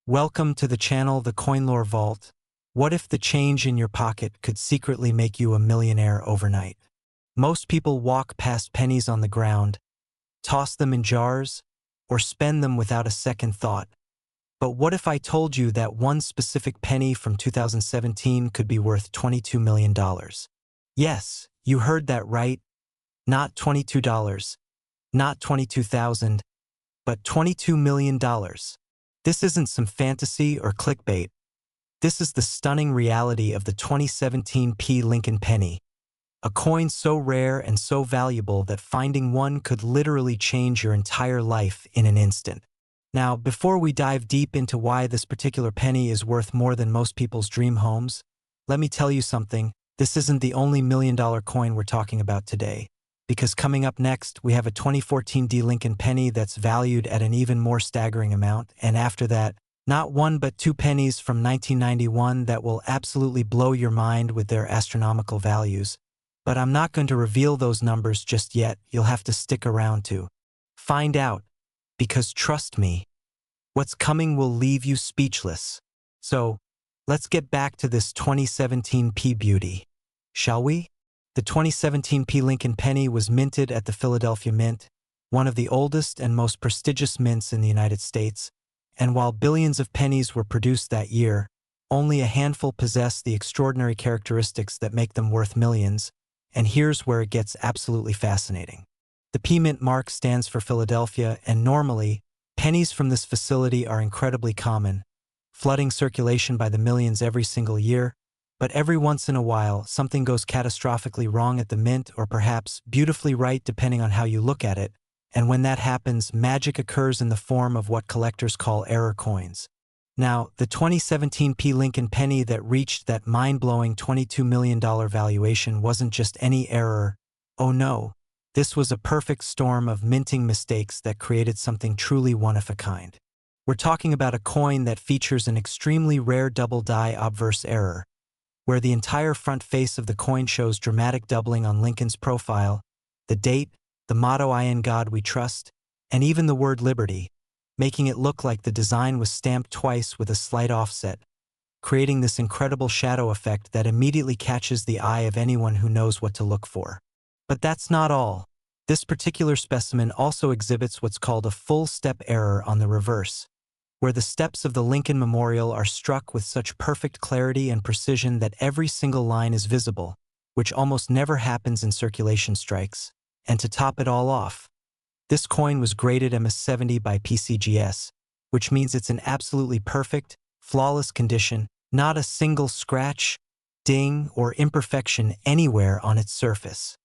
Welcome to the channel The Coin Lore Vault. What if the change in your pocket could secretly make you a millionaire overnight? Most people walk past pennies on the ground, toss them in jars, or spend them without a second thought. But what if I told you that one specific penny from 2017 could be worth $22 million? Yes, you heard that right. Not $22, not $22,000, but $22 million. This isn't some fantasy or clickbait. This is the stunning reality of the 2017 Lincoln Penny, a coin so rare and so valuable that finding one could literally change your entire life in an instant. Now, before we dive deep into why this particular penny is worth more than most people's dream homes, let me tell you something. This isn't the only million-dollar coin we're talking about today, because coming up next, we have a 2014 Lincoln Penny that's valued at an even more staggering amount, and after that, not one but two pennies from 1991 that will absolutely blow your mind with their astronomical values. But I'm not going to reveal those numbers just yet. You'll have to stick around to find out, because trust me, what's coming will leave you speechless. So, let's get back to this 2017 beauty, shall we? The 2017 Lincoln Penny was minted at the Philadelphia Mint, one of the oldest and most prestigious mints in the United States, and while billions of pennies were produced that year, only a handful possess the extraordinary characteristics that make them worth millions, and here's where it gets absolutely fascinating. The P Mint mark stands for Philadelphia, and normally, pennies from this facility are incredibly common, flooding circulation by the millions every single year. But every once in a while, something goes catastrophically wrong at the mint, or perhaps beautifully right depending on how you look at it, and when that happens, magic occurs in the form of what collectors call error coins. Now, the 2017 Lincoln Penny that reached that mind-blowing $22 million valuation wasn't just any error. Oh no, this was a perfect storm of minting mistakes that created something truly one-of-a-kind. We're talking about a coin that features an extremely rare double-die obverse error, where the entire front face of the coin shows dramatic doubling on Lincoln's profile, the date, the motto "I in God we trust," and even the word liberty, making it look like the design was stamped twice with a slight offset, creating this incredible shadow effect that immediately catches the eye of anyone who knows what to look for. But that's not all. This particular specimen also exhibits what's called a full step error on the reverse, where the steps of the Lincoln Memorial are struck with such perfect clarity and precision that every single line is visible, which almost never happens in circulation strikes. And to top it all off, this coin was graded MS70 by PCGS, which means it's in absolutely perfect, flawless condition, not a single scratch, ding, or imperfection anywhere on its surface.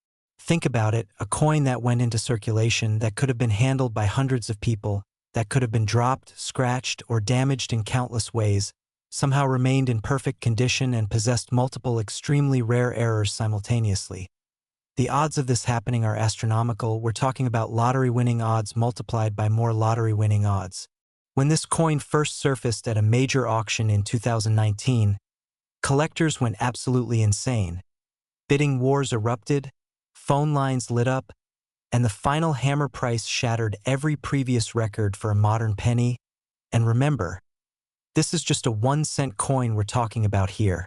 Think about it, a coin that went into circulation that could have been handled by hundreds of people, that could have been dropped, scratched, or damaged in countless ways, somehow remained in perfect condition and possessed multiple extremely rare errors simultaneously. The odds of this happening are astronomical. We're talking about lottery-winning odds multiplied by more lottery-winning odds. When this coin first surfaced at a major auction in 2019, collectors went absolutely insane. Bidding wars erupted, phone lines lit up, and the final hammer price shattered every previous record for a modern penny. And remember, this is just a 1-cent coin we're talking about here.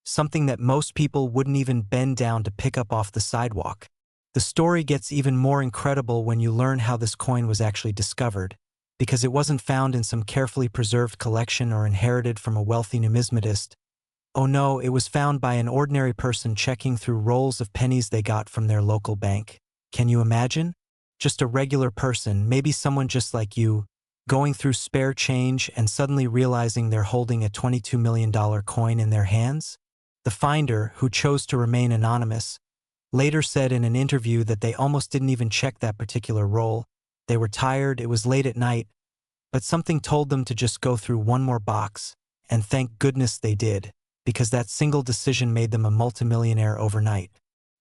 Something that most people wouldn't even bend down to pick up off the sidewalk. The story gets even more incredible when you learn how this coin was actually discovered, because it wasn't found in some carefully preserved collection or inherited from a wealthy numismatist. Oh no, it was found by an ordinary person checking through rolls of pennies they got from their local bank. Can you imagine? Just a regular person, maybe someone just like you, going through spare change and suddenly realizing they're holding a $22 million coin in their hands? The finder, who chose to remain anonymous, later said in an interview that they almost didn't even check that particular roll. They were tired, it was late at night, but something told them to just go through one more box, and thank goodness they did, because that single decision made them a multimillionaire overnight.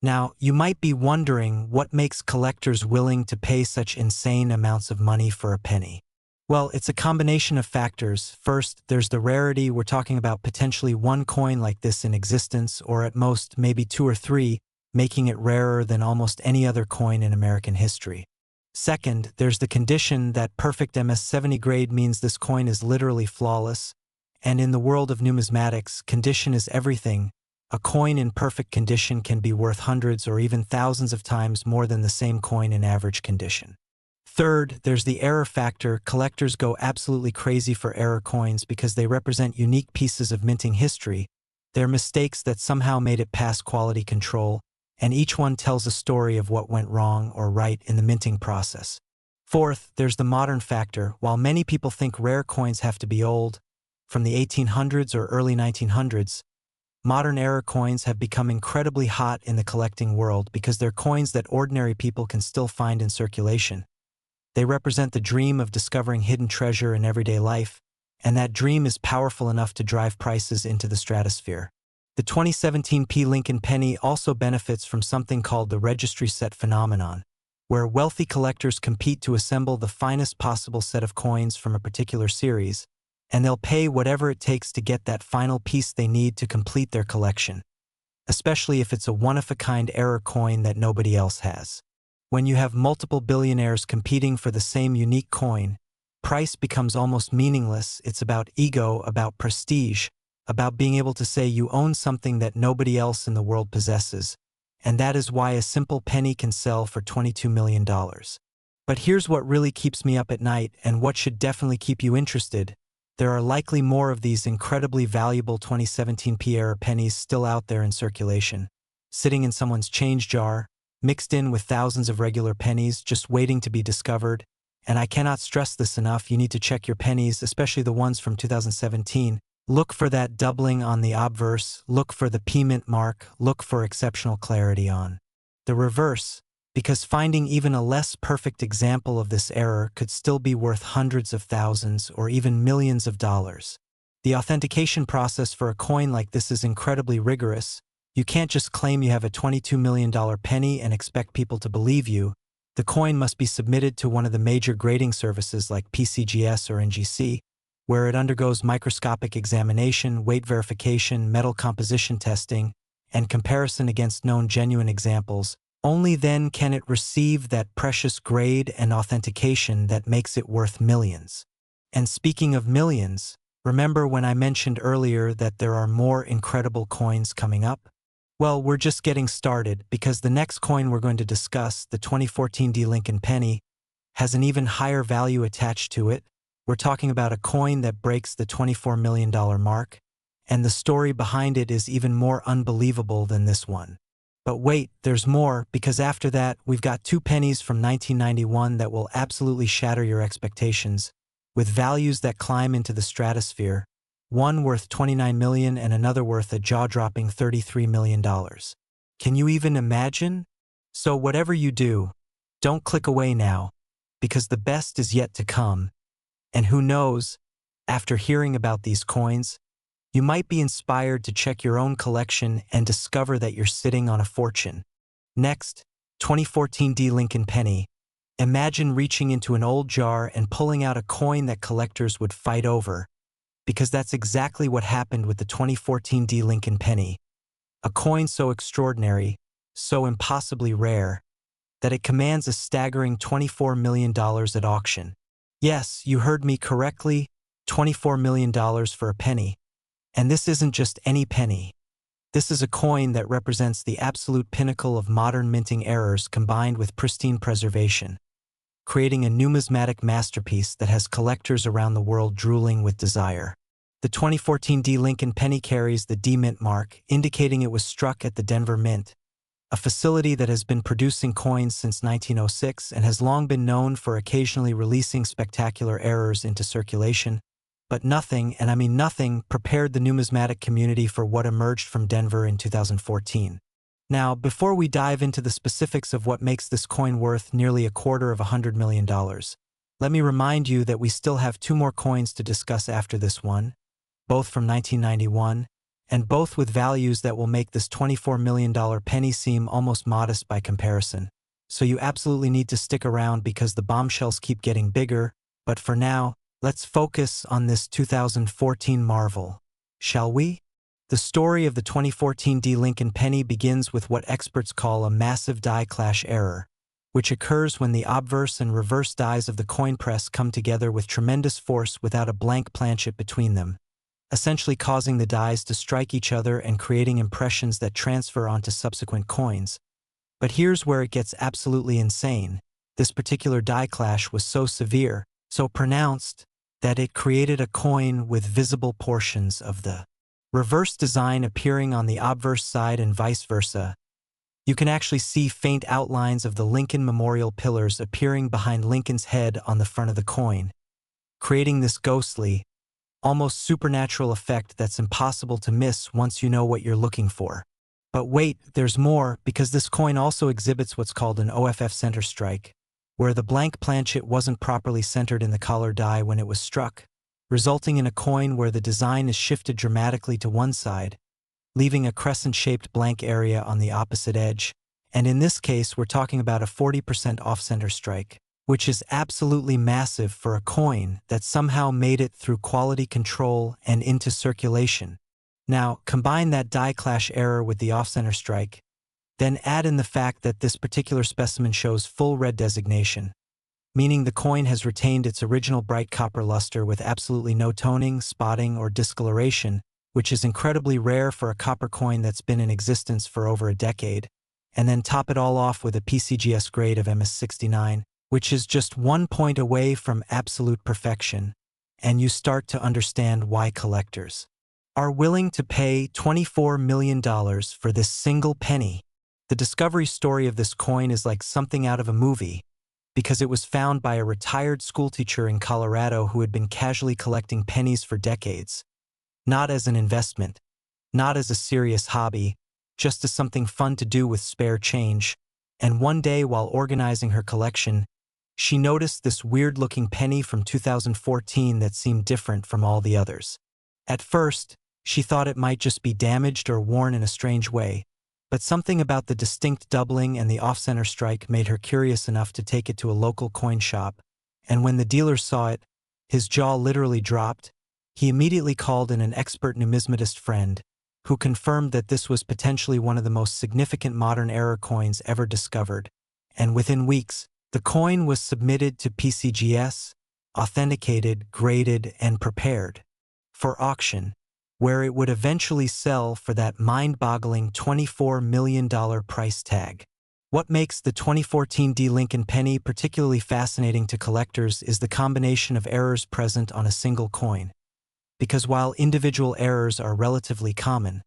Now, you might be wondering what makes collectors willing to pay such insane amounts of money for a penny. Well, it's a combination of factors. First, there's the rarity. We're talking about potentially one coin like this in existence, or at most, maybe two or three, making it rarer than almost any other coin in American history. Second, there's the condition that perfect MS-70 grade means this coin is literally flawless, and in the world of numismatics, condition is everything. A coin in perfect condition can be worth hundreds or even thousands of times more than the same coin in average condition. Third, there's the error factor. Collectors go absolutely crazy for error coins because they represent unique pieces of minting history. They're mistakes that somehow made it past quality control, and each one tells a story of what went wrong or right in the minting process. Fourth, there's the modern factor. While many people think rare coins have to be old, from the 1800s or early 1900s, modern error coins have become incredibly hot in the collecting world because they're coins that ordinary people can still find in circulation. They represent the dream of discovering hidden treasure in everyday life, and that dream is powerful enough to drive prices into the stratosphere. The 2017 Lincoln Penny also benefits from something called the registry set phenomenon, where wealthy collectors compete to assemble the finest possible set of coins from a particular series, and they'll pay whatever it takes to get that final piece they need to complete their collection, especially if it's a one-of-a-kind error coin that nobody else has. When you have multiple billionaires competing for the same unique coin, price becomes almost meaningless. It's about ego, about prestige, about being able to say you own something that nobody else in the world possesses, and that is why a simple penny can sell for $22 million. But here's what really keeps me up at night and what should definitely keep you interested. There are likely more of these incredibly valuable 2017 error pennies still out there in circulation, sitting in someone's change jar, mixed in with thousands of regular pennies just waiting to be discovered. And I cannot stress this enough, you need to check your pennies, especially the ones from 2017. Look for that doubling on the obverse, look for the P-mint mark, look for exceptional clarity on the reverse, because finding even a less perfect example of this error could still be worth hundreds of thousands or even millions of dollars. The authentication process for a coin like this is incredibly rigorous. You can't just claim you have a $22 million penny and expect people to believe you. The coin must be submitted to one of the major grading services like PCGS or NGC, where it undergoes microscopic examination, weight verification, metal composition testing, and comparison against known genuine examples. Only then can it receive that precious grade and authentication that makes it worth millions. And speaking of millions, remember when I mentioned earlier that there are more incredible coins coming up? Well, we're just getting started because the next coin we're going to discuss, the 2014 Lincoln Penny, has an even higher value attached to it. We're talking about a coin that breaks the $24 million mark, and the story behind it is even more unbelievable than this one. But wait, there's more, because after that, we've got two pennies from 1991 that will absolutely shatter your expectations, with values that climb into the stratosphere, one worth $29 million and another worth a jaw-dropping $33 million. Can you even imagine? So whatever you do, don't click away now, because the best is yet to come. And who knows, after hearing about these coins, you might be inspired to check your own collection and discover that you're sitting on a fortune. Next, 2014 Lincoln Penny. Imagine reaching into an old jar and pulling out a coin that collectors would fight over, because that's exactly what happened with the 2014 Lincoln Penny. A coin so extraordinary, so impossibly rare, that it commands a staggering $24 million at auction. Yes, you heard me correctly, $24 million for a penny. And this isn't just any penny. This is a coin that represents the absolute pinnacle of modern minting errors combined with pristine preservation, creating a numismatic masterpiece that has collectors around the world drooling with desire. The 2014 Lincoln Penny carries the D-Mint mark, indicating it was struck at the Denver Mint, a facility that has been producing coins since 1906 and has long been known for occasionally releasing spectacular errors into circulation. But nothing, and I mean nothing, prepared the numismatic community for what emerged from Denver in 2014. Now, before we dive into the specifics of what makes this coin worth nearly $250 million, let me remind you that we still have two more coins to discuss after this one, both from 1991, and both with values that will make this $24 million penny seem almost modest by comparison. So you absolutely need to stick around because the bombshells keep getting bigger, but for now, let's focus on this 2014 marvel, shall we? The story of the 2014 Lincoln Penny begins with what experts call a massive die clash error, which occurs when the obverse and reverse dies of the coin press come together with tremendous force without a blank planchet between them, essentially causing the dies to strike each other and creating impressions that transfer onto subsequent coins. But here's where it gets absolutely insane. This particular die clash was so severe, so pronounced, that it created a coin with visible portions of the reverse design appearing on the obverse side and vice versa. You can actually see faint outlines of the Lincoln Memorial pillars appearing behind Lincoln's head on the front of the coin, creating this ghostly, almost supernatural effect that's impossible to miss once you know what you're looking for. But wait, there's more, because this coin also exhibits what's called an OFF center strike, where the blank planchet wasn't properly centered in the collar die when it was struck, resulting in a coin where the design is shifted dramatically to one side, leaving a crescent-shaped blank area on the opposite edge. And in this case, we're talking about a 40% off-center strike, which is absolutely massive for a coin that somehow made it through quality control and into circulation. Now, combine that die clash error with the off-center strike, then add in the fact that this particular specimen shows full red designation, meaning the coin has retained its original bright copper luster with absolutely no toning, spotting, or discoloration, which is incredibly rare for a copper coin that's been in existence for over a decade, and then top it all off with a PCGS grade of MS69, which is just 1 point away from absolute perfection, and you start to understand why collectors are willing to pay $24 million for this single penny. The discovery story of this coin is like something out of a movie, because it was found by a retired schoolteacher in Colorado who had been casually collecting pennies for decades. Not as an investment, not as a serious hobby, just as something fun to do with spare change. And one day, while organizing her collection, she noticed this weird-looking penny from 2014 that seemed different from all the others. At first, she thought it might just be damaged or worn in a strange way, but something about the distinct doubling and the off-center strike made her curious enough to take it to a local coin shop, and when the dealer saw it, his jaw literally dropped. He immediately called in an expert numismatist friend, who confirmed that this was potentially one of the most significant modern era coins ever discovered, and within weeks, the coin was submitted to PCGS, authenticated, graded, and prepared for auction, where it would eventually sell for that mind-boggling $24 million price tag. What makes the 2014 Lincoln Penny particularly fascinating to collectors is the combination of errors present on a single coin. Because while individual errors are relatively common,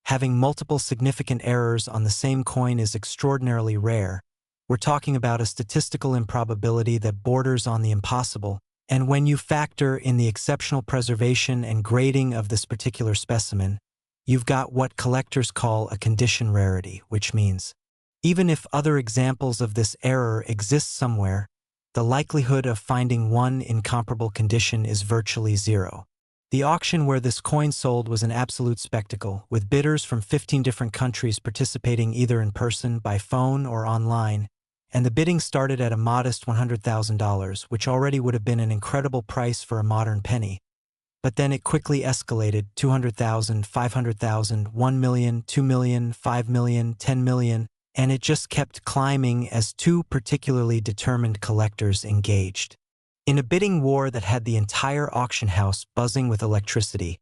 having multiple significant errors on the same coin is extraordinarily rare. We're talking about a statistical improbability that borders on the impossible, and when you factor in the exceptional preservation and grading of this particular specimen, you've got what collectors call a condition rarity, which means, even if other examples of this error exist somewhere, the likelihood of finding one in comparable condition is virtually zero. The auction where this coin sold was an absolute spectacle, with bidders from 15 different countries participating either in person, by phone, or online, and the bidding started at a modest $100,000, which already would have been an incredible price for a modern penny. But then it quickly escalated: $200,000, $500,000, $1 million, $2 million, $5 million, $10 million, and it just kept climbing as two particularly determined collectors engaged in a bidding war that had the entire auction house buzzing with electricity.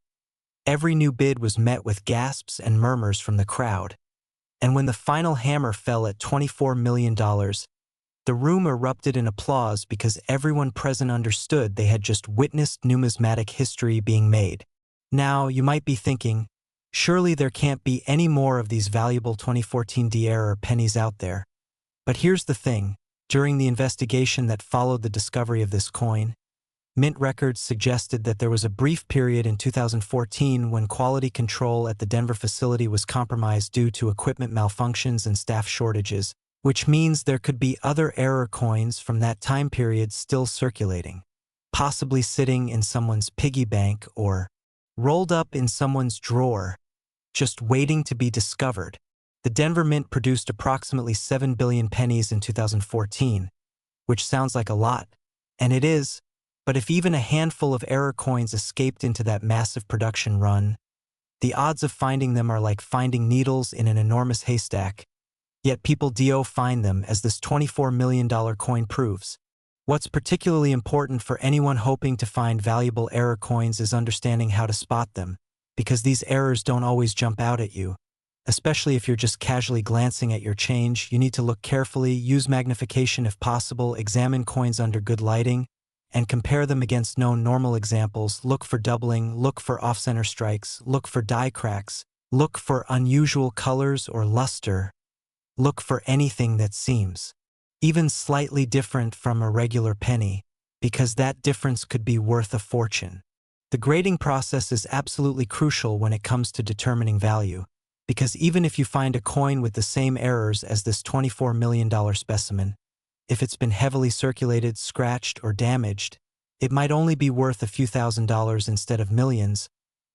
Every new bid was met with gasps and murmurs from the crowd. And when the final hammer fell at $24 million, the room erupted in applause because everyone present understood they had just witnessed numismatic history being made. Now, you might be thinking, surely there can't be any more of these valuable 2014 error pennies out there. But here's the thing. During the investigation that followed the discovery of this coin, Mint records suggested that there was a brief period in 2014 when quality control at the Denver facility was compromised due to equipment malfunctions and staff shortages, which means there could be other error coins from that time period still circulating, possibly sitting in someone's piggy bank or rolled up in someone's drawer, just waiting to be discovered. The Denver Mint produced approximately 7 billion pennies in 2014, which sounds like a lot, and it is, but if even a handful of error coins escaped into that massive production run, the odds of finding them are like finding needles in an enormous haystack. Yet people do find them, as this $24 million coin proves. What's particularly important for anyone hoping to find valuable error coins is understanding how to spot them, because these errors don't always jump out at you. Especially if you're just casually glancing at your change, you need to look carefully, use magnification if possible, examine coins under good lighting, and compare them against known normal examples. Look for doubling, look for off-center strikes, look for die cracks, look for unusual colors or luster. Look for anything that seems even slightly different from a regular penny, because that difference could be worth a fortune. The grading process is absolutely crucial when it comes to determining value, because even if you find a coin with the same errors as this $24 million specimen, if it's been heavily circulated, scratched, or damaged, it might only be worth a few $1,000s instead of millions.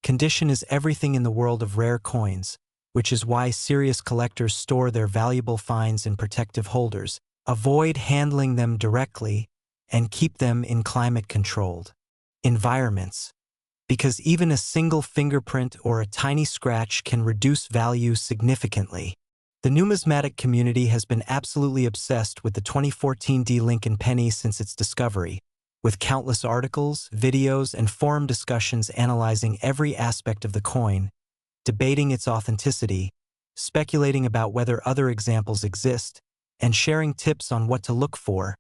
Condition is everything in the world of rare coins, which is why serious collectors store their valuable finds in protective holders, avoid handling them directly, and keep them in climate-controlled environments, because even a single fingerprint or a tiny scratch can reduce value significantly. The numismatic community has been absolutely obsessed with the 2014 Lincoln Penny since its discovery, with countless articles, videos, and forum discussions analyzing every aspect of the coin, debating its authenticity, speculating about whether other examples exist, and sharing tips on what to look for.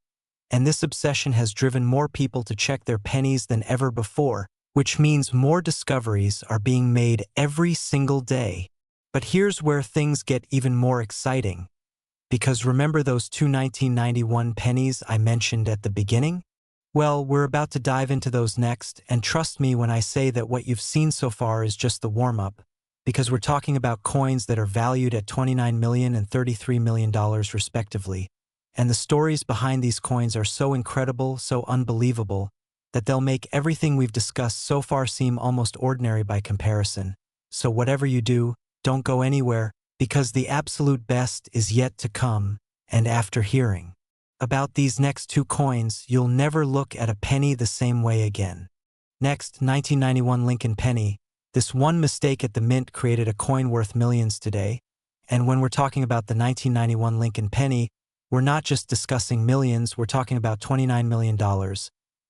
And this obsession has driven more people to check their pennies than ever before, which means more discoveries are being made every single day. But here's where things get even more exciting. Because remember those two 1991 pennies I mentioned at the beginning? Well, we're about to dive into those next, and trust me when I say that what you've seen so far is just the warm-up, because we're talking about coins that are valued at $29 million and $33 million respectively. And the stories behind these coins are so incredible, so unbelievable, that they'll make everything we've discussed so far seem almost ordinary by comparison. So whatever you do, don't go anywhere, because the absolute best is yet to come. And after hearing about these next two coins, you'll never look at a penny the same way again. Next, 1991 Lincoln Penny. This one mistake at the mint created a coin worth millions today. And when we're talking about the 1991 Lincoln Penny, we're not just discussing millions, we're talking about $29 million,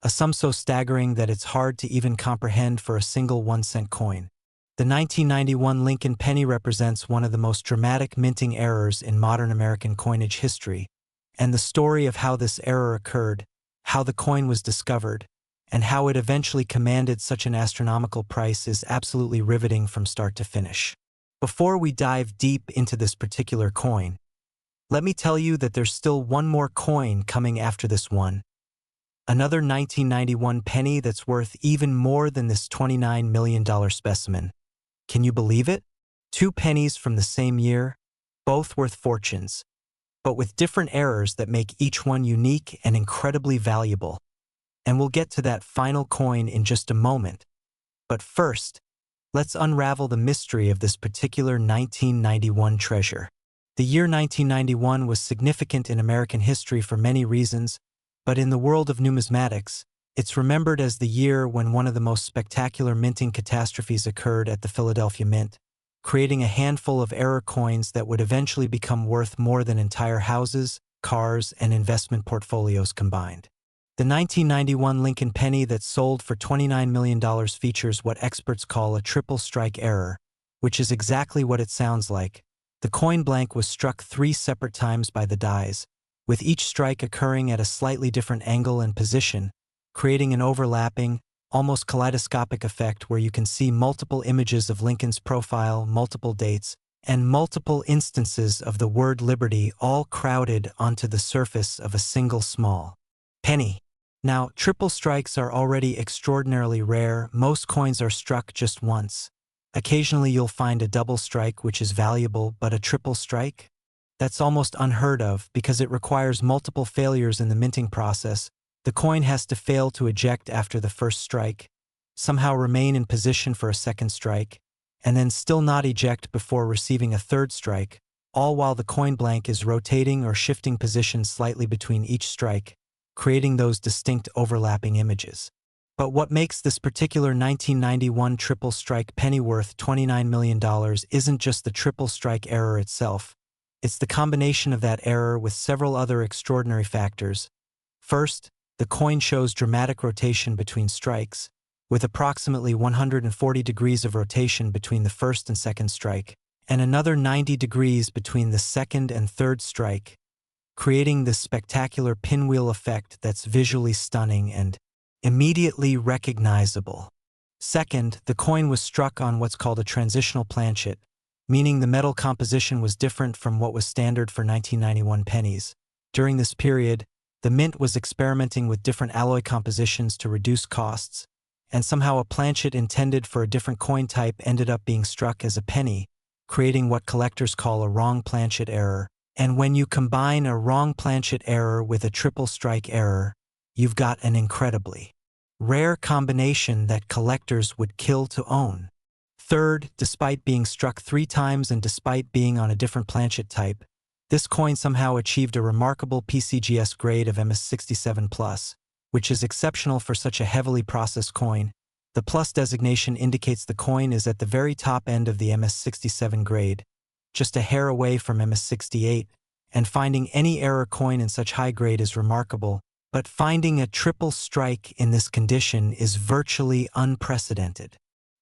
a sum so staggering that it's hard to even comprehend for a single 1-cent coin. The 1991 Lincoln Penny represents one of the most dramatic minting errors in modern American coinage history, and the story of how this error occurred, how the coin was discovered, and how it eventually commanded such an astronomical price is absolutely riveting from start to finish. Before we dive deep into this particular coin, let me tell you that there's still one more coin coming after this one. Another 1991 penny that's worth even more than this $29 million specimen. Can you believe it? Two pennies from the same year, both worth fortunes, but with different errors that make each one unique and incredibly valuable. And we'll get to that final coin in just a moment. But first, let's unravel the mystery of this particular 1991 treasure. The year 1991 was significant in American history for many reasons, but in the world of numismatics, it's remembered as the year when one of the most spectacular minting catastrophes occurred at the Philadelphia Mint, creating a handful of error coins that would eventually become worth more than entire houses, cars, and investment portfolios combined. The 1991 Lincoln Penny that sold for $29 million features what experts call a triple strike error, which is exactly what it sounds like. The coin blank was struck 3 separate times by the dies, with each strike occurring at a slightly different angle and position, creating an overlapping, almost kaleidoscopic effect where you can see multiple images of Lincoln's profile, multiple dates, and multiple instances of the word liberty all crowded onto the surface of a single small penny. Now, triple strikes are already extraordinarily rare. Most coins are struck just once. Occasionally you'll find a double strike, which is valuable, but a triple strike? That's almost unheard of because it requires multiple failures in the minting process. The coin has to fail to eject after the first strike, somehow remain in position for a second strike, and then still not eject before receiving a third strike, all while the coin blank is rotating or shifting position slightly between each strike, creating those distinct overlapping images. But what makes this particular 1991 triple strike penny worth $29 million isn't just the triple strike error itself, It's the combination of that error with several other extraordinary factors. First, the coin shows dramatic rotation between strikes, with approximately 140 degrees of rotation between the first and second strike, and another 90 degrees between the second and third strike, creating this spectacular pinwheel effect that's visually stunning and immediately recognizable. Second, the coin was struck on what's called a transitional planchet, meaning the metal composition was different from what was standard for 1991 pennies. During this period, the mint was experimenting with different alloy compositions to reduce costs, and somehow a planchet intended for a different coin type ended up being struck as a penny, creating what collectors call a wrong planchet error. And when you combine a wrong planchet error with a triple strike error, you've got an incredibly rare combination that collectors would kill to own. Third, despite being struck 3 times and despite being on a different planchet type, this coin somehow achieved a remarkable PCGS grade of MS67+, which is exceptional for such a heavily processed coin. The plus designation indicates the coin is at the very top end of the MS67 grade, just a hair away from MS68, and finding any error coin in such high grade is remarkable, but finding a triple strike in this condition is virtually unprecedented.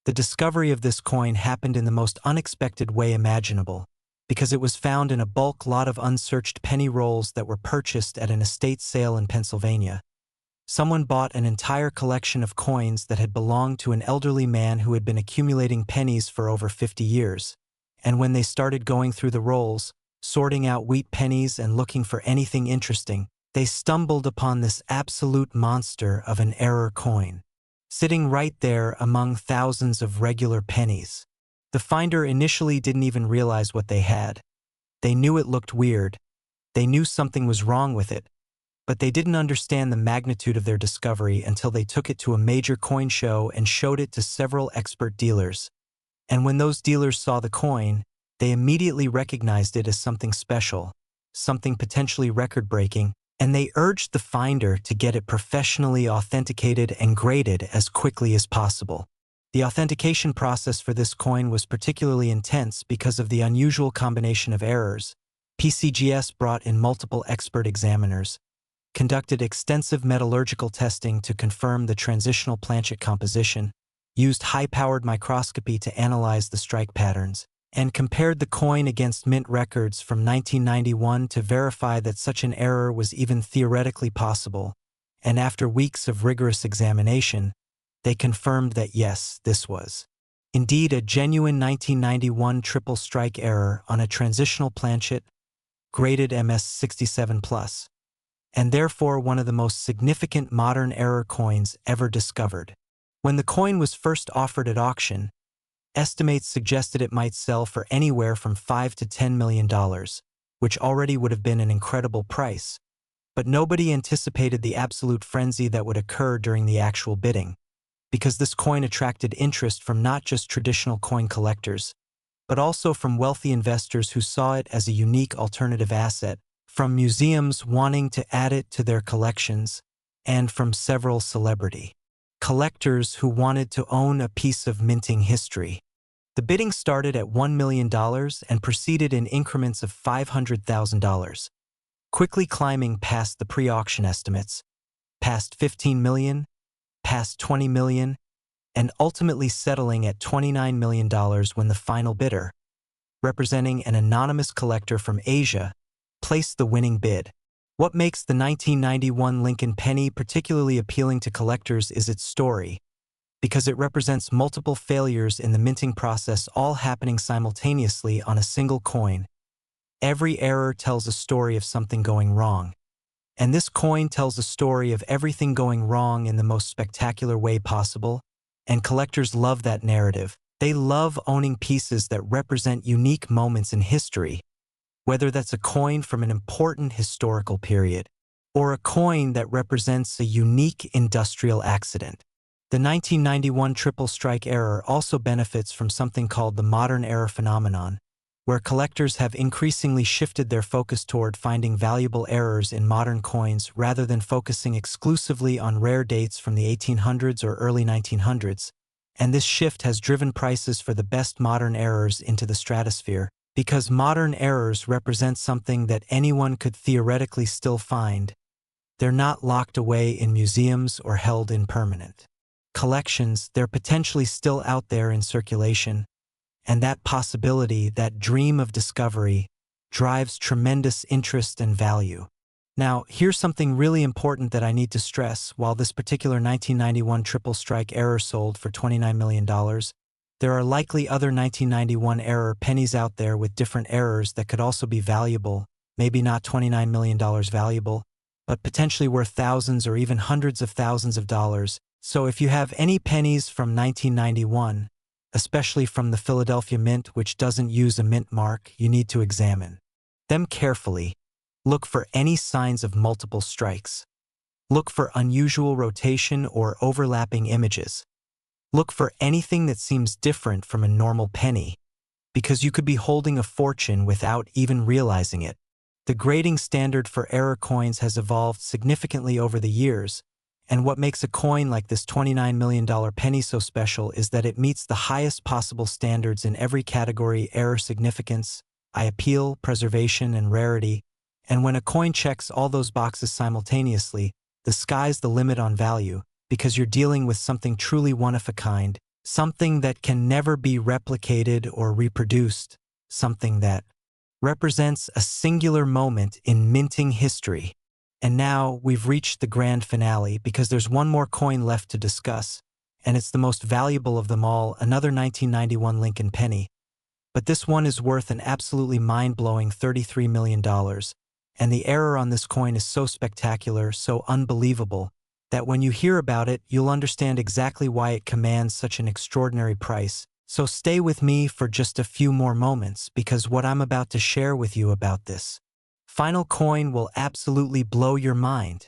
The discovery of this coin happened in the most unexpected way imaginable, because it was found in a bulk lot of unsearched penny rolls that were purchased at an estate sale in Pennsylvania. Someone bought an entire collection of coins that had belonged to an elderly man who had been accumulating pennies for over 50 years. And when they started going through the rolls, sorting out wheat pennies and looking for anything interesting, they stumbled upon this absolute monster of an error coin, sitting right there among thousands of regular pennies. The finder initially didn't even realize what they had. They knew it looked weird. They knew something was wrong with it, but they didn't understand the magnitude of their discovery until they took it to a major coin show and showed it to several expert dealers. And when those dealers saw the coin, they immediately recognized it as something special, something potentially record-breaking, and they urged the finder to get it professionally authenticated and graded as quickly as possible. The authentication process for this coin was particularly intense because of the unusual combination of errors. PCGS brought in multiple expert examiners, conducted extensive metallurgical testing to confirm the transitional planchet composition, used high-powered microscopy to analyze the strike patterns, and compared the coin against mint records from 1991 to verify that such an error was even theoretically possible. And after weeks of rigorous examination, they confirmed that yes, this was indeed a genuine 1991 triple strike error on a transitional planchet graded MS67+, and therefore one of the most significant modern error coins ever discovered. When the coin was first offered at auction, estimates suggested it might sell for anywhere from $5 to $10 million, which already would have been an incredible price. But nobody anticipated the absolute frenzy that would occur during the actual bidding, because this coin attracted interest from not just traditional coin collectors, but also from wealthy investors who saw it as a unique alternative asset, from museums wanting to add it to their collections, and from several celebrity collectors who wanted to own a piece of minting history. The bidding started at $1 million and proceeded in increments of $500,000, quickly climbing past the pre-auction estimates, past $15 million, past $20 million, and ultimately settling at $29 million when the final bidder, representing an anonymous collector from Asia, placed the winning bid. What makes the 1991 Lincoln Penny particularly appealing to collectors is its story, because it represents multiple failures in the minting process all happening simultaneously on a single coin. Every error tells a story of something going wrong, and this coin tells a story of everything going wrong in the most spectacular way possible, and collectors love that narrative. They love owning pieces that represent unique moments in history, whether that's a coin from an important historical period, or a coin that represents a unique industrial accident. The 1991 triple strike error also benefits from something called the modern error phenomenon, where collectors have increasingly shifted their focus toward finding valuable errors in modern coins rather than focusing exclusively on rare dates from the 1800s or early 1900s, and this shift has driven prices for the best modern errors into the stratosphere. Because modern errors represent something that anyone could theoretically still find, they're not locked away in museums or held in permanent collections. They're potentially still out there in circulation, and that possibility, that dream of discovery, drives tremendous interest and value. Now, here's something really important that I need to stress. While this particular 1991 triple strike error sold for $29 million, there are likely other 1991 error pennies out there with different errors that could also be valuable, maybe not $29 million valuable, but potentially worth thousands or even hundreds of thousands of dollars. So if you have any pennies from 1991, especially from the Philadelphia Mint, which doesn't use a mint mark, you need to examine them carefully. Look for any signs of multiple strikes. Look for unusual rotation or overlapping images. Look for anything that seems different from a normal penny, because you could be holding a fortune without even realizing it. The grading standard for error coins has evolved significantly over the years, and what makes a coin like this $29 million penny so special is that it meets the highest possible standards in every category: error significance, eye appeal, preservation, and rarity. And when a coin checks all those boxes simultaneously, the sky's the limit on value, because you're dealing with something truly one of a kind, something that can never be replicated or reproduced, something that represents a singular moment in minting history. And now we've reached the grand finale, because there's one more coin left to discuss, and it's the most valuable of them all, another 1991 Lincoln Penny. But this one is worth an absolutely mind-blowing $33 million, and the error on this coin is so spectacular, so unbelievable, that when you hear about it, you'll understand exactly why it commands such an extraordinary price. So stay with me for just a few more moments, because what I'm about to share with you about this final coin will absolutely blow your mind.